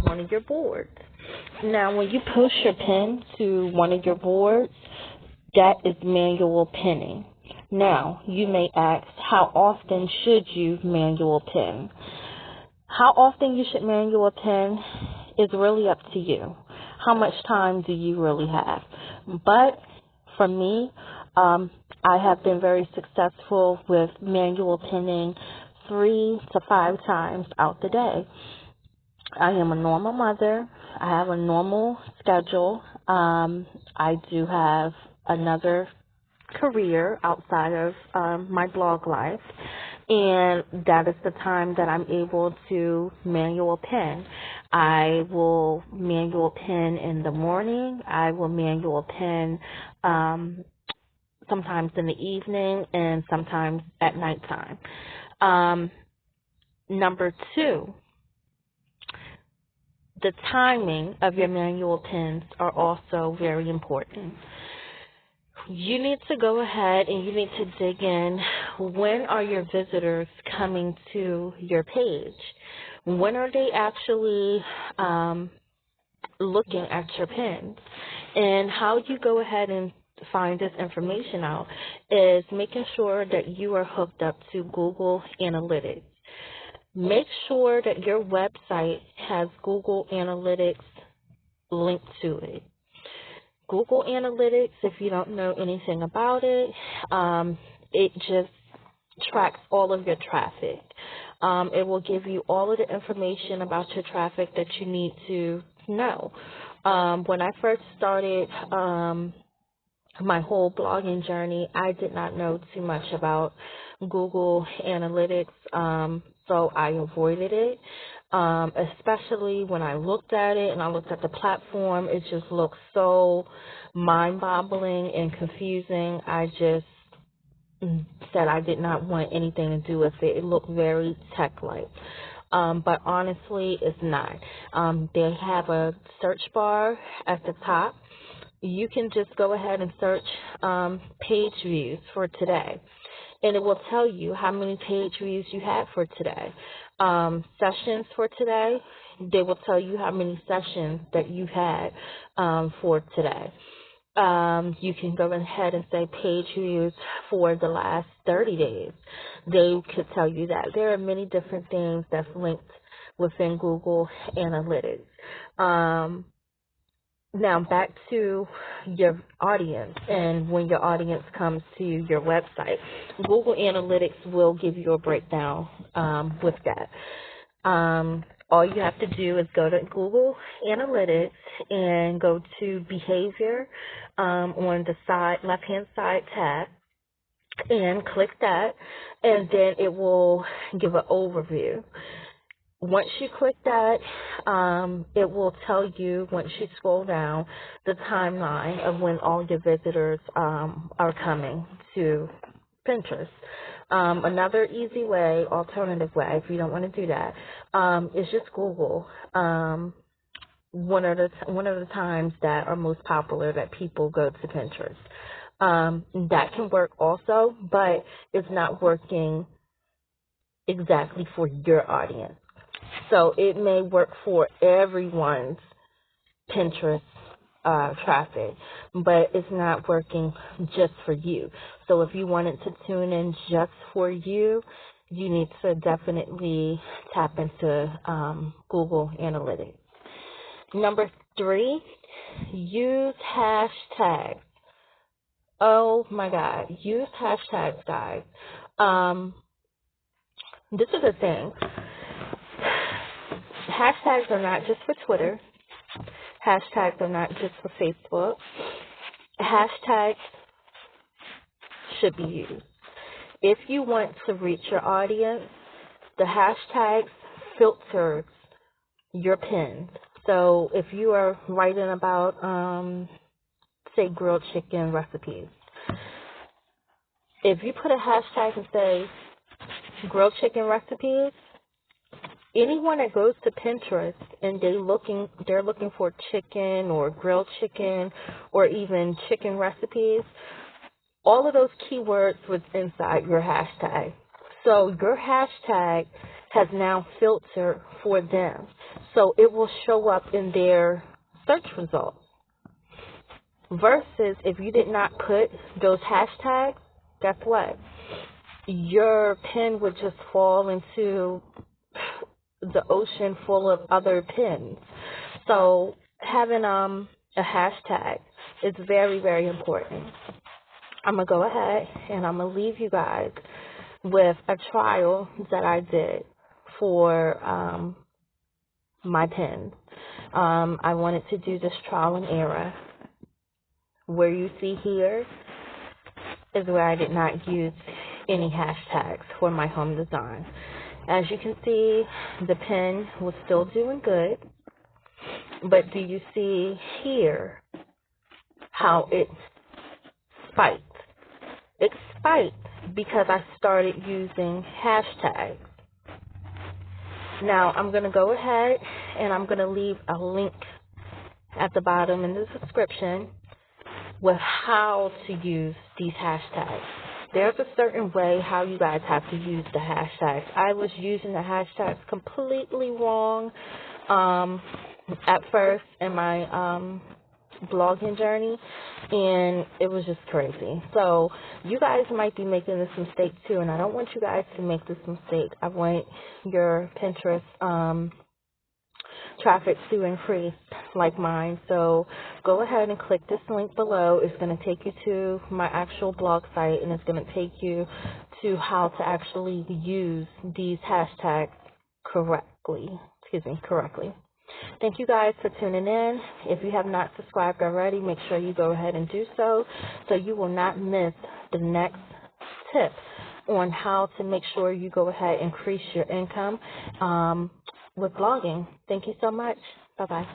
one of your boards. Now, when you post your pin to one of your boards, that is manual pinning. Now, you may ask, how often should you manual pin? How often you should manual pin is really up to you. How much time do you really have? But for me, I have been very successful with manual pinning 3 to 5 times out the day. I am a normal mother. I have a normal schedule. I do have another career outside of my blog life, and that is the time that I'm able to manual pin. I will manual pin in the morning. I will manual pin sometimes in the evening and sometimes at nighttime. Number two, the timing of your manual pins are also very important. You need to go ahead and you need to dig in. When are your visitors coming to your page? When are they actually looking at your pins? And how you go ahead and find this information out is making sure that you are hooked up to Google Analytics. Make sure that your website has Google Analytics linked to it. Google Analytics, if you don't know anything about it, it just tracks all of your traffic. It will give you all of the information about your traffic that you need to know. When I first started my whole blogging journey, I did not know too much about Google Analytics, so I avoided it. Especially when I looked at it and I looked at the platform, it just looked so mind-boggling and confusing. I just said I did not want anything to do with it. It looked very tech-like. But honestly, it's not. They have a search bar at the top. You can just go ahead and search page views for today, and it will tell you how many page views you had for today. Sessions for today, they will tell you how many sessions that you had for today. You can go ahead and say page views for the last 30 days. They could tell you that. There are many different things that's linked within Google Analytics. Now back to your audience, and when your audience comes to your website, Google Analytics will give you a breakdown with that. All you have to do is go to Google Analytics and go to Behavior on the side, left-hand side tab, and click that, and then it will give an overview. Once you click that, it will tell you, once you scroll down, the timeline of when all your visitors are coming to Pinterest. Another easy way, alternative way, if you don't want to do that, is just Google one of the times that are most popular that people go to Pinterest. That can work also, but it's not working exactly for your audience. So it may work for everyone's Pinterest traffic, but it's not working just for you. So if you wanted to tune in just for you, you need to definitely tap into Google Analytics. Number 3, use hashtags. Oh my God, use hashtags, guys. This is a thing. Hashtags are not just for Twitter. Hashtags are not just for Facebook. Hashtags should be used. If you want to reach your audience, the hashtags filters your pins. So if you are writing about, say, grilled chicken recipes, if you put a hashtag and say grilled chicken recipes, anyone that goes to Pinterest and they're looking for chicken or grilled chicken or even chicken recipes, all of those keywords was inside your hashtag. So your hashtag has now filtered for them. So it will show up in their search results. Versus if you did not put those hashtags, guess what? Your pin would just fall into the ocean full of other pins. So having a hashtag is very, very important. I'm going to go ahead and I'm going to leave you guys with a trial that I did for my pins. I wanted to do this trial and error. Where you see here is where I did not use any hashtags for my home design. As you can see, the pin was still doing good, but do you see here how it spiked? It spiked because I started using hashtags. Now I'm going to go ahead and I'm going to leave a link at the bottom in the description with how to use these hashtags. There's a certain way how you guys have to use the hashtags. I was using the hashtags completely wrong at first in my blogging journey, and it was just crazy. So you guys might be making this mistake too, and I don't want you guys to make this mistake. I want your Pinterest traffic to increase like mine. So go ahead and click this link below. It's going to take you to my actual blog site, and it's going to take you to how to actually use these hashtags correctly. Thank you guys for tuning in. If you have not subscribed already, make sure you go ahead and do so you will not miss the next tip on how to make sure you go ahead and increase your income with blogging. Thank you so much. Bye-bye.